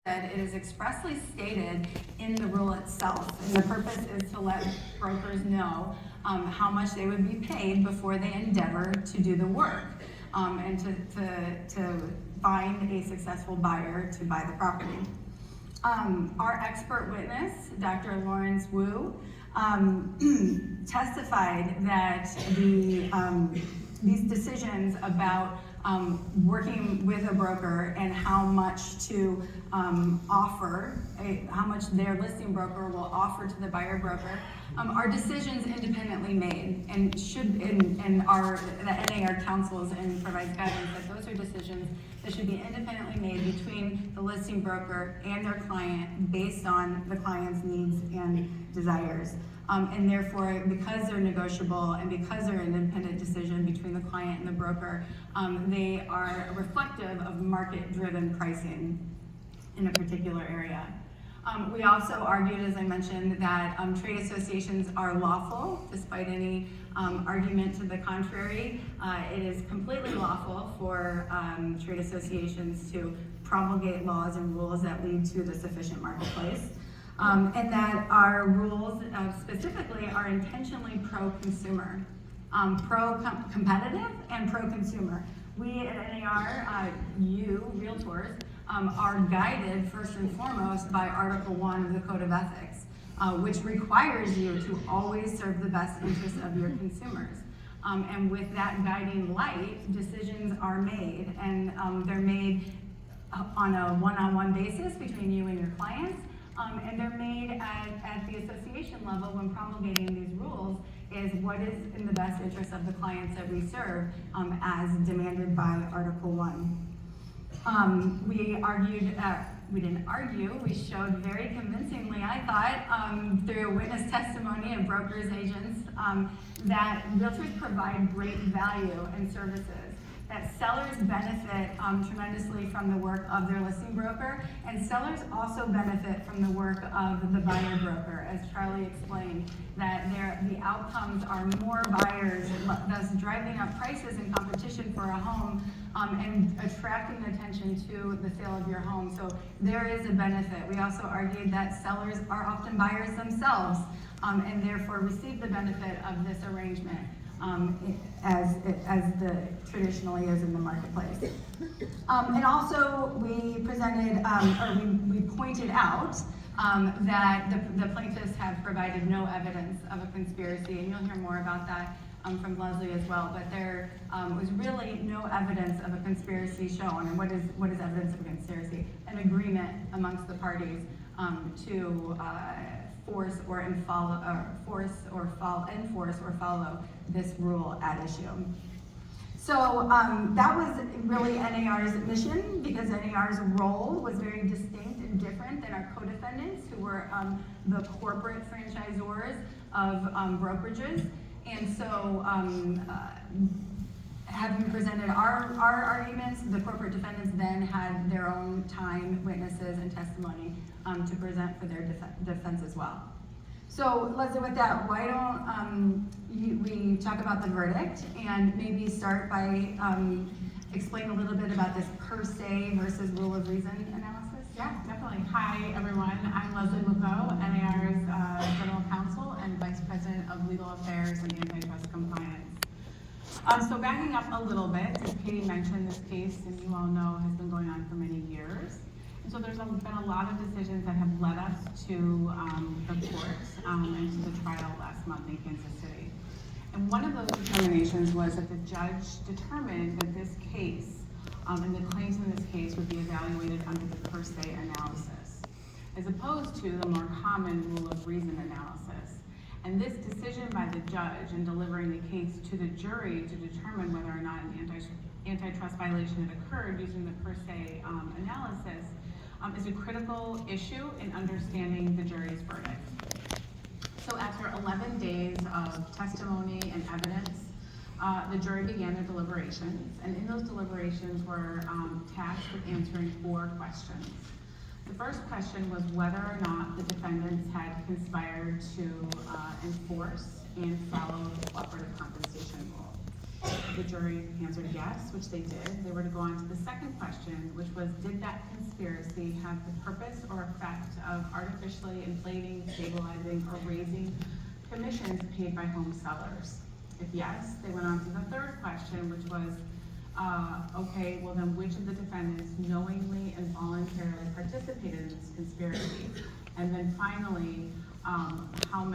It is expressly stated in the rule itself, and the purpose is to let brokers know how much they would be paid before they endeavor to do the work, and to find a successful buyer to buy the property. Our expert witness, Dr. Lawrence Wu, testified that these decisions about working with a broker and how much to offer, how much their listing broker will offer to the buyer broker, are decisions independently made, and the NAR counsels and provides guidance that those are decisions that should be independently made between the listing broker and their client based on the client's needs and desires. And therefore, because they're negotiable and because they're an independent decision between the client and the broker, they are reflective of market-driven pricing in a particular area. We also argued, as I mentioned, that trade associations are lawful, despite any argument to the contrary. It is completely lawful for trade associations to promulgate laws and rules that lead to the sufficient marketplace. And that our rules specifically are intentionally pro-consumer, pro-competitive and pro-consumer. We at NAR, you, realtors, are guided first and foremost by Article 1 of the Code of Ethics, which requires you to always serve the best interests of your consumers. And with that guiding light, decisions are made, and they're made on a one-on-one basis between you and your clients. And they're made at the association level when promulgating these rules is what is in the best interest of the clients that we serve, as demanded by Article 1. We argued, we didn't argue, we showed very convincingly, I thought, through witness testimony of brokers, agents, that realtors provide great value and services, that sellers benefit tremendously from the work of their listing broker, and sellers also benefit from the work of the buyer broker, as Charlie explained, that the outcomes are more buyers, thus driving up prices and competition for a home, and attracting attention to the sale of your home. So there is a benefit. We also argued that sellers are often buyers themselves, and therefore receive the benefit of this arrangement. As the traditionally is in the marketplace. And also we presented, we pointed out that the plaintiffs have provided no evidence of a conspiracy, and you'll hear more about that from Leslie as well, but there was really no evidence of a conspiracy shown. And what is evidence of a conspiracy? An agreement amongst the parties to enforce or follow this rule at issue. So that was really NAR's mission, because NAR's role was very distinct and different than our co-defendants, who were the corporate franchisors of brokerages. And so having presented our arguments, the corporate defendants then had their own time, witnesses, and testimony to present for their defense as well. So Leslie, with that, why don't we talk about the verdict, and maybe start by explain a little bit about this per se versus rule of reason analysis? Yeah, definitely. Hi, everyone. I'm Leslie Lupo, NAR's General Counsel and Vice President of Legal Affairs and Antitrust Compliance. So backing up a little bit, as Katie mentioned, this case, and you all know, has been going on for many years. And so there's been a lot of decisions that have led us to the courts and to the trial last month in Kansas City. And one of those determinations was that the judge determined that this case and the claims in this case would be evaluated under the per se analysis, as opposed to the more common rule of reason analysis. And this decision by the judge in delivering the case to the jury to determine whether or not an antitrust violation had occurred using the per se analysis is a critical issue in understanding the jury's verdict. So after 11 days of testimony and evidence, the jury began their deliberations, and in those deliberations were tasked with answering 4 questions. The first question was whether or not the defendants had conspired to enforce and follow the cooperative compensation rule. The jury answered yes, which they did. They were to go on to the second question, which was, did that conspiracy have the purpose or effect of artificially inflating, stabilizing, or raising commissions paid by home sellers? If yes, they went on to the third question, which was, okay, well then which of the defendants knowingly and voluntarily participated in this conspiracy? And then finally, how